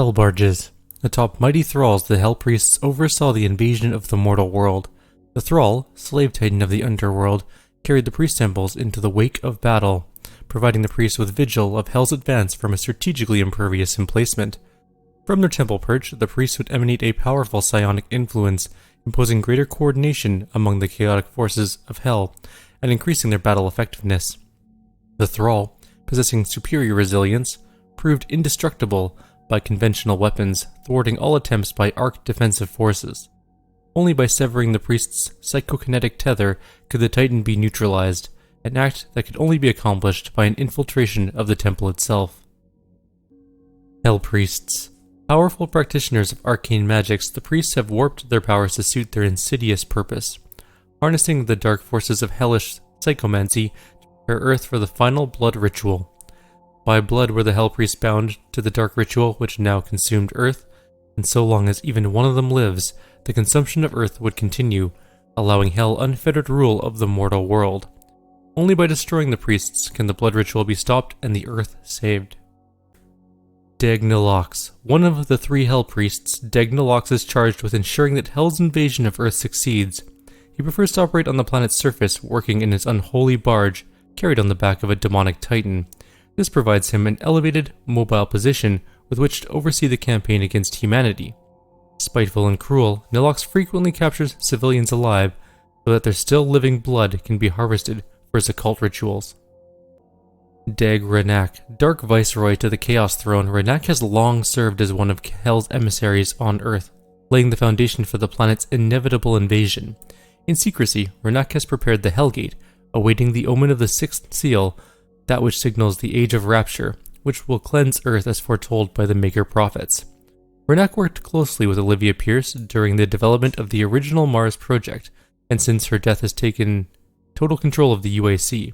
Hell barges. Atop mighty thralls, the Hell Priests oversaw the invasion of the mortal world. The thrall, slave titan of the underworld, carried the priest temples into the wake of battle, providing the priests with vigil of Hell's advance from a strategically impervious emplacement. From their temple perch, the priests would emanate a powerful psionic influence, imposing greater coordination among the chaotic forces of Hell and increasing their battle effectiveness. The thrall, possessing superior resilience, proved indestructible by conventional weapons, thwarting all attempts by arc defensive forces. Only by severing the priest's psychokinetic tether could the Titan be neutralized, an act that could only be accomplished by an infiltration of the temple itself. Hell Priests. Powerful practitioners of arcane magics, the priests have warped their powers to suit their insidious purpose, harnessing the dark forces of hellish psychomancy to prepare Earth for the final blood ritual. By blood were the Hell Priests bound to the dark ritual which now consumed Earth, and so long as even one of them lives, the consumption of Earth would continue, allowing Hell unfettered rule of the mortal world. Only by destroying the priests can the blood ritual be stopped and the Earth saved. Dagnalox. One of the three Hell Priests, Dagnalox is charged with ensuring that Hell's invasion of Earth succeeds. He prefers to operate on the planet's surface, working in his unholy barge, carried on the back of a demonic titan. This provides him an elevated, mobile position with which to oversee the campaign against humanity. Spiteful and cruel, Nilox frequently captures civilians alive so that their still living blood can be harvested for his occult rituals. Dag Renak. Dark Viceroy to the Chaos Throne, Renak has long served as one of Hell's emissaries on Earth, laying the foundation for the planet's inevitable invasion. In secrecy, Renak has prepared the Hellgate, awaiting the omen of the sixth seal, that which signals the Age of Rapture, which will cleanse Earth as foretold by the Maykr prophets. Renak worked closely with Olivia Pierce during the development of the original Mars project, and since her death has taken total control of the UAC.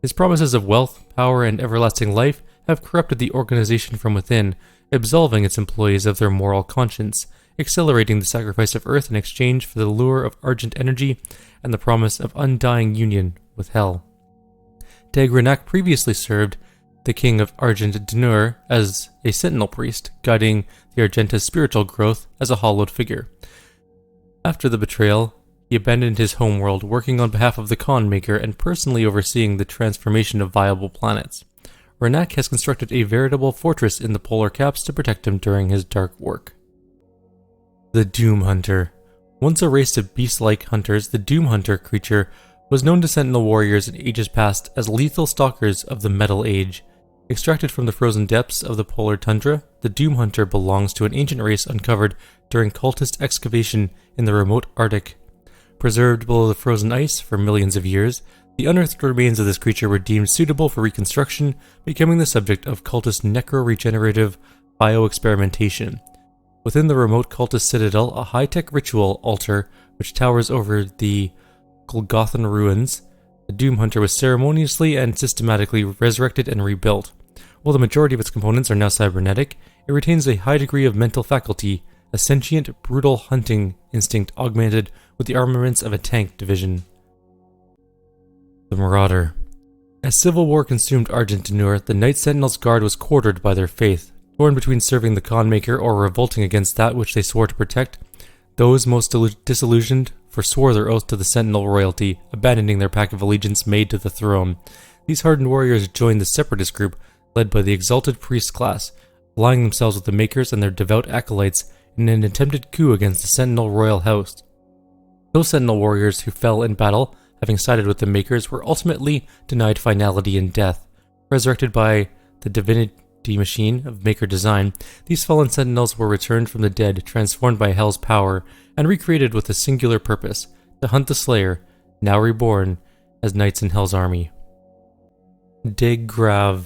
His promises of wealth, power, and everlasting life have corrupted the organization from within, absolving its employees of their moral conscience, accelerating the sacrifice of Earth in exchange for the lure of Argent energy and the promise of undying union with Hell. Dag Renak previously served the king of Argent Denur as a sentinel priest, guiding the Argenta's spiritual growth as a hallowed figure. After the betrayal, he abandoned his homeworld, working on behalf of the Khan Maker and personally overseeing the transformation of viable planets. Renak has constructed a veritable fortress in the polar caps to protect him during his dark work. The Doom Hunter. Once a race of beast-like hunters, the Doom Hunter creature was known to Sentinel warriors in ages past as lethal stalkers of the Metal Age. Extracted from the frozen depths of the polar tundra, the Doom Hunter belongs to an ancient race uncovered during cultist excavation in the remote Arctic. Preserved below the frozen ice for millions of years, the unearthed remains of this creature were deemed suitable for reconstruction, becoming the subject of cultist necro-regenerative bioexperimentation. Within the remote cultist citadel, a high-tech ritual altar, which towers over the Golgothan ruins, the Doom Hunter was ceremoniously and systematically resurrected and rebuilt. While the majority of its components are now cybernetic, it retains a high degree of mental faculty, a sentient, brutal hunting instinct augmented with the armaments of a tank division. The Marauder. As civil war consumed Argent Denur, the Night Sentinel's guard was quartered by their faith. Torn between serving the Khan Maker or revolting against that which they swore to protect, those most disillusioned forswore their oath to the Sentinel royalty, abandoning their pact of allegiance made to the throne. These hardened warriors joined the separatist group, led by the exalted priest class, allying themselves with the Maykrs and their devout acolytes in an attempted coup against the Sentinel royal house. Those Sentinel warriors who fell in battle, having sided with the Maykrs, were ultimately denied finality in death. Resurrected by the divinity machine of Maykr design, these fallen Sentinels were returned from the dead, transformed by Hell's power, and recreated with a singular purpose, to hunt the Slayer, now reborn, as knights in Hell's army. Daggrav.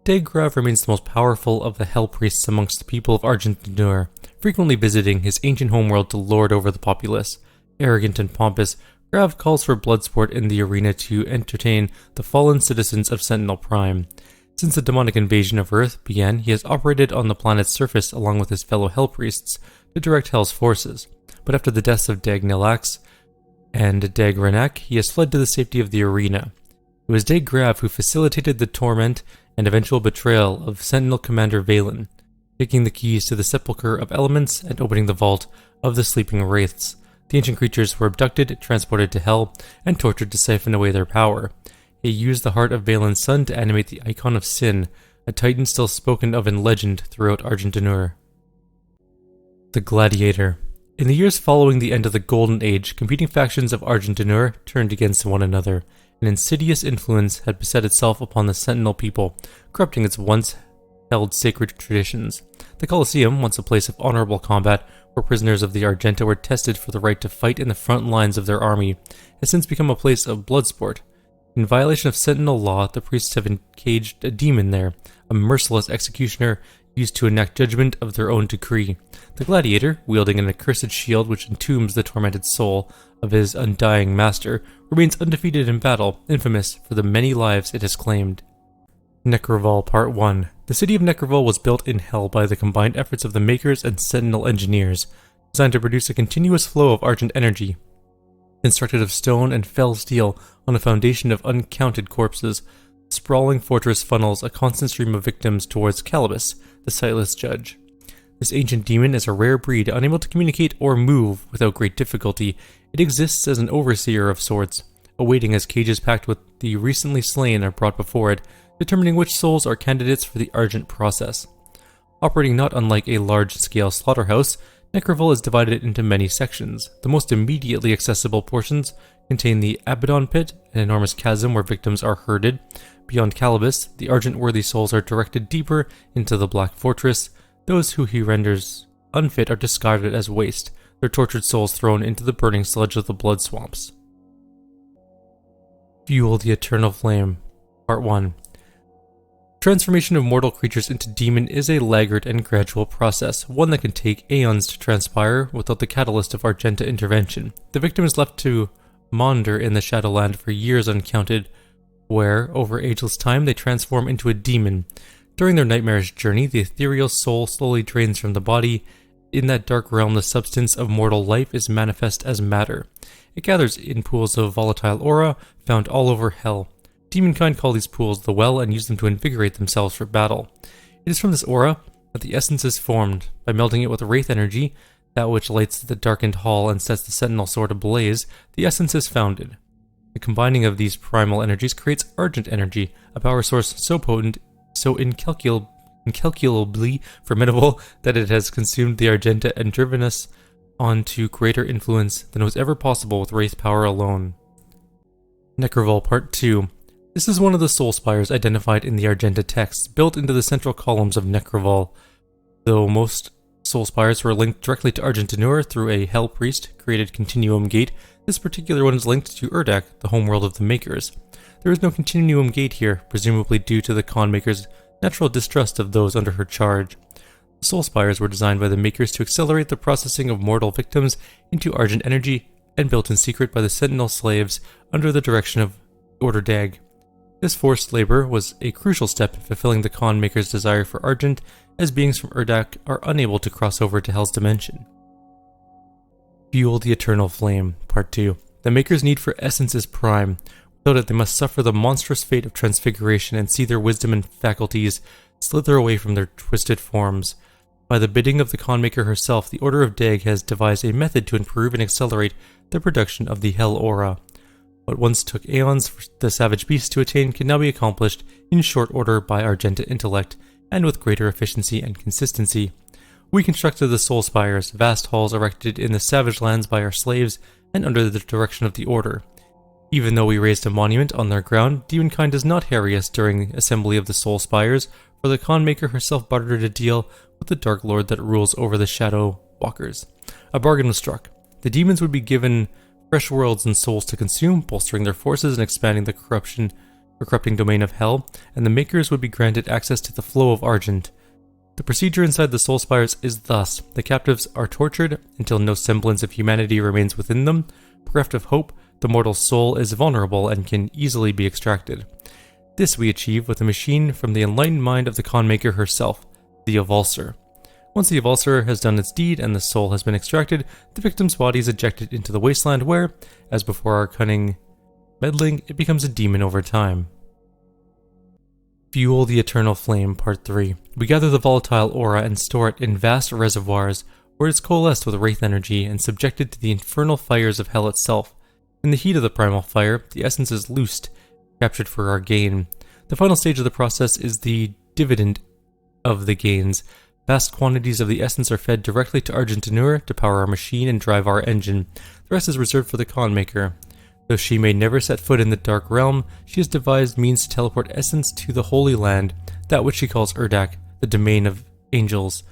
Daggrav remains the most powerful of the Hell Priests amongst the people of Argent Denur, frequently visiting his ancient homeworld to lord over the populace. Arrogant and pompous, Grav calls for bloodsport in the arena to entertain the fallen citizens of Sentinel Prime. Since the demonic invasion of Earth began, he has operated on the planet's surface along with his fellow Hell Priests to direct Hell's forces. But after the deaths of Dagnalox and Dag Renak, he has fled to the safety of the arena. It was Daggrav who facilitated the torment and eventual betrayal of Sentinel Commander Valen. taking the keys to the sepulchre of elements and opening the vault of the sleeping wraiths. The ancient creatures were abducted, transported to Hell, and tortured to siphon away their power. He used the heart of Valen's son to animate the icon of Sin, a titan still spoken of in legend throughout Argentanur. The Gladiator. In the years following the end of the Golden Age, competing factions of Argentanur turned against one another. An insidious influence had beset itself upon the Sentinel people, corrupting its once held sacred traditions. The Colosseum, once a place of honorable combat, where prisoners of the Argenta were tested for the right to fight in the front lines of their army, has since become a place of blood sport. In violation of Sentinel law, the priests have encaged a demon there, a merciless executioner used to enact judgment of their own decree. The Gladiator, wielding an accursed shield which entombs the tormented soul of his undying master, remains undefeated in battle, infamous for the many lives it has claimed. Necroval Part 1. The city of Necroval was built in Hell by the combined efforts of the Maykrs and Sentinel engineers, designed to produce a continuous flow of Argent energy. Constructed of stone and fell steel on a foundation of uncounted corpses, the sprawling fortress funnels a constant stream of victims towards Calibus, the sightless judge. This ancient demon is a rare breed, unable to communicate or move without great difficulty. It exists as an overseer of sorts, awaiting as cages packed with the recently slain are brought before it, determining which souls are candidates for the Argent process. Operating not unlike a large-scale slaughterhouse, Necroval is divided into many sections. The most immediately accessible portions contain the Abaddon Pit, an enormous chasm where victims are herded. Beyond Calibus, the Argent-worthy souls are directed deeper into the Black Fortress. Those who he renders unfit are discarded as waste, their tortured souls thrown into the burning sludge of the blood swamps. Fuel the Eternal Flame. Part 1. Transformation of mortal creatures into demon is a laggard and gradual process, one that can take aeons to transpire without the catalyst of Argenta intervention. The victim is left to maunder in the Shadowland for years uncounted, where, over ageless time, they transform into a demon. During their nightmarish journey, the ethereal soul slowly drains from the body. In that dark realm, the substance of mortal life is manifest as matter. It gathers in pools of volatile aura found all over Hell. Demonkind call these pools the Well and use them to invigorate themselves for battle. It is from this aura that the essence is formed. By melting it with wraith energy, that which lights the darkened hall and sets the Sentinel sword ablaze, the essence is founded. The combining of these primal energies creates Argent energy, a power source so potent, so incalculably formidable that it has consumed the Argenta and driven us on to greater influence than was ever possible with wraith power alone. Necroval Part 2. This is one of the soul spires identified in the Argenta texts, built into the central columns of Necroval. Though most soul spires were linked directly to Argentanur through a Hell Priest-created Continuum Gate, this particular one is linked to Urdak, the homeworld of the Maykrs. There is no Continuum Gate here, presumably due to the Khan Maker's natural distrust of those under her charge. The soul spires were designed by the Maykrs to accelerate the processing of mortal victims into Argent energy, and built in secret by the Sentinel slaves under the direction of Order Dag. This forced labor was a crucial step in fulfilling the Khan Maker's desire for Argent, as beings from Urdak are unable to cross over to Hell's dimension. Fuel the Eternal Flame. Part 2. The Maker's need for essence is prime. Without it, they must suffer the monstrous fate of transfiguration and see their wisdom and faculties slither away from their twisted forms. By the bidding of the Khan Maker herself, the Order of Dag has devised a method to improve and accelerate the production of the Hell Aura. What once took aeons for the savage beast to attain can now be accomplished in short order by Argenta intellect, and with greater efficiency and consistency. We constructed the Soul Spires, vast halls erected in the savage lands by our slaves and under the direction of the Order. Even though we raised a monument on their ground, Demonkind does not harry us during the assembly of the Soul Spires, for the Khan Maker herself bartered a deal with the Dark Lord that rules over the Shadow Walkers. A bargain was struck. The demons would be given fresh worlds and souls to consume, bolstering their forces and expanding the corrupting domain of Hell, and the Maykrs would be granted access to the flow of Argent. The procedure inside the Soul Spires is thus: the captives are tortured until no semblance of humanity remains within them. Bereft of hope, the mortal soul is vulnerable and can easily be extracted. This we achieve with a machine from the enlightened mind of the Khan Maker herself, the Avulsor. Once the Avulsor has done its deed and the soul has been extracted, the victim's body is ejected into the wasteland where, as before our cunning meddling, it becomes a demon over time. Fuel the Eternal Flame. Part 3. We gather the volatile aura and store it in vast reservoirs, where it is coalesced with wraith energy and subjected to the infernal fires of hell itself. In the heat of the primal fire, the essence is loosed, captured for our gain. The final stage of the process is the dividend of the gains. Vast quantities of the essence are fed directly to Argentinur to power our machine and drive our engine. The rest is reserved for the Khan Maker. Though she may never set foot in the Dark Realm, she has devised means to teleport essence to the Holy Land, that which she calls Urdak, the domain of angels.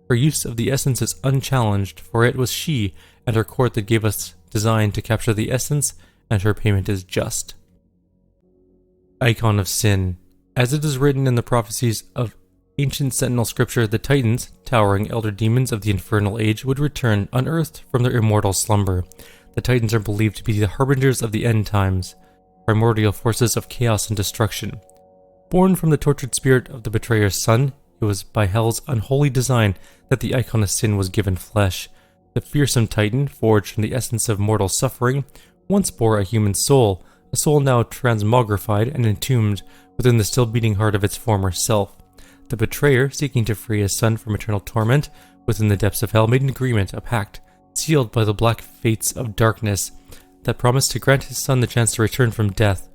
Her use of the essence is unchallenged, for it was she and her court that gave us design to capture the essence, and her payment is just. Icon of Sin. As it is written in the prophecies of ancient sentinel scripture, the Titans, towering elder demons of the infernal age, would return unearthed from their immortal slumber. The Titans are believed to be the harbingers of the end times, primordial forces of chaos and destruction. Born from the tortured spirit of the betrayer's son, it was by Hell's unholy design that the Icon of Sin was given flesh. The fearsome Titan, forged from the essence of mortal suffering, once bore a human soul, a soul now transmogrified and entombed within the still beating heart of its former self. The betrayer, seeking to free his son from eternal torment within the depths of hell, made an agreement, a pact, sealed by the black fates of darkness, that promised to grant his son the chance to return from death.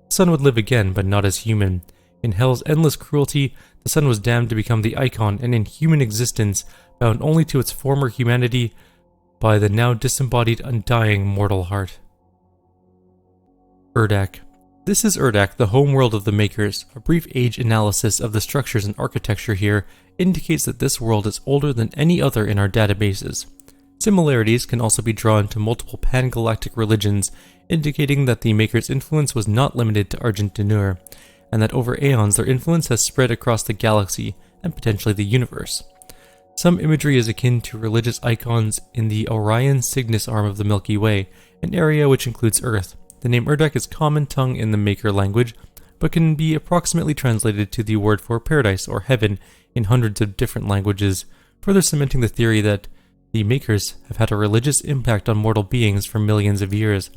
The son would live again, but not as human. In hell's endless cruelty, the son was damned to become the icon, and in human existence, bound only to its former humanity by the now disembodied, undying mortal heart. Urdak. This is Urdak, the homeworld of the Maykrs. A brief age analysis of the structures and architecture here indicates that this world is older than any other in our databases. Similarities can also be drawn to multiple pan-galactic religions, indicating that the Maykrs' influence was not limited to Argentinur, and that over aeons their influence has spread across the galaxy, and potentially the universe. Some imagery is akin to religious icons in the Orion Cygnus arm of the Milky Way, an area which includes Earth. The name Urdak is common tongue in the Maykr language, but can be approximately translated to the word for paradise or heaven in hundreds of different languages, further cementing the theory that the Maykrs have had a religious impact on mortal beings for millions of years.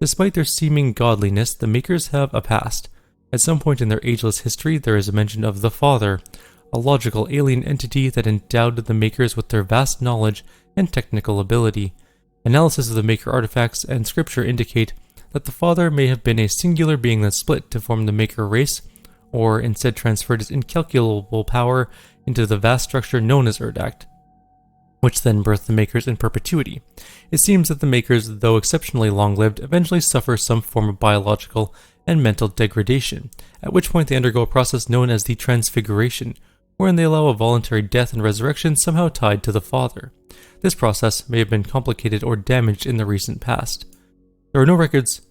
Despite their seeming godliness, the Maykrs have a past. At some point in their ageless history, there is a mention of the Father, a logical alien entity that endowed the Maykrs with their vast knowledge and technical ability. Analysis of the Maykr artifacts and scripture indicate that the Father may have been a singular being that split to form the Maykr race, or instead transferred his incalculable power into the vast structure known as Urdak, which then birthed the Maykrs in perpetuity. It seems that the Maykrs, though exceptionally long-lived, eventually suffer some form of biological and mental degradation, at which point they undergo a process known as the Transfiguration, wherein they allow a voluntary death and resurrection somehow tied to the Father. This process may have been complicated or damaged in the recent past. There are no records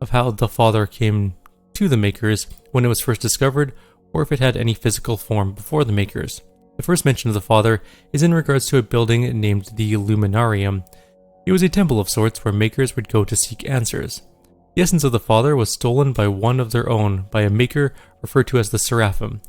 of how the Father came to the Maykrs when it was first discovered, or if it had any physical form before the Maykrs. The first mention of the Father is in regards to a building named the Luminarium. It was a temple of sorts where Maykrs would go to seek answers. The essence of the Father was stolen by one of their own, by a Maykr referred to as the Seraphim.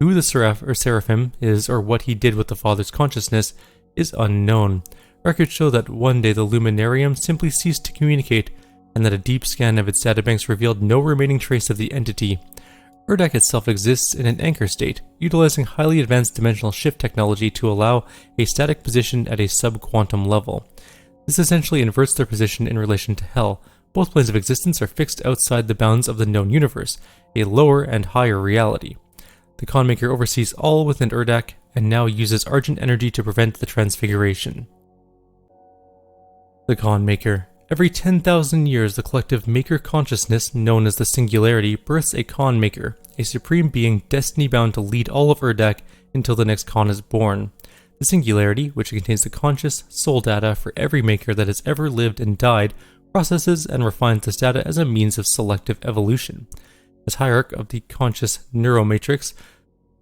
Who the Seraphim is, or what he did with the Father's consciousness, is unknown. Records show that one day the Luminarium simply ceased to communicate, and that a deep scan of its databanks revealed no remaining trace of the entity. Urdak itself exists in an anchor state, utilizing highly advanced dimensional shift technology to allow a static position at a sub-quantum level. This essentially inverts their position in relation to Hell. Both planes of existence are fixed outside the bounds of the known universe, a lower and higher reality. The Khan Maker oversees all within Urdak, and now uses Argent energy to prevent the transfiguration. The Khan Maker. Every 10,000 years, the collective Maykr consciousness, known as the Singularity, births a Khan Maker, a supreme being destiny-bound to lead all of Urdak until the next Khan is born. The Singularity, which contains the conscious soul data for every Maykr that has ever lived and died, processes and refines this data as a means of selective evolution. As hierarch of the conscious neuromatrix,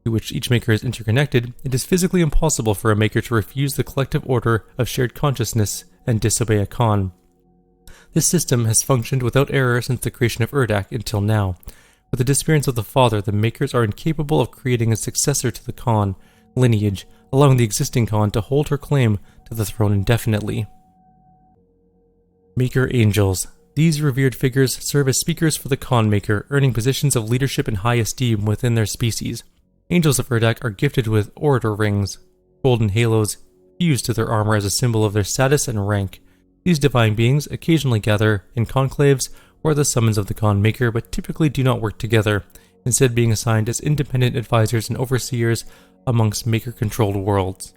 to which each Maykr is interconnected, it is physically impossible for a Maykr to refuse the collective order of shared consciousness and disobey a Khan. This system has functioned without error since the creation of Urdak until now. With the disappearance of the Father, the Maykrs are incapable of creating a successor to the Khan lineage, allowing the existing Khan to hold her claim to the throne indefinitely. Maykr Angels. These revered figures serve as speakers for the Khan Maker, earning positions of leadership and high esteem within their species. Angels of Urdak are gifted with orator rings, golden halos fused to their armor as a symbol of their status and rank. These divine beings occasionally gather in conclaves or at the summons of the Khan Maker, but typically do not work together, instead being assigned as independent advisors and overseers amongst Maker-controlled worlds.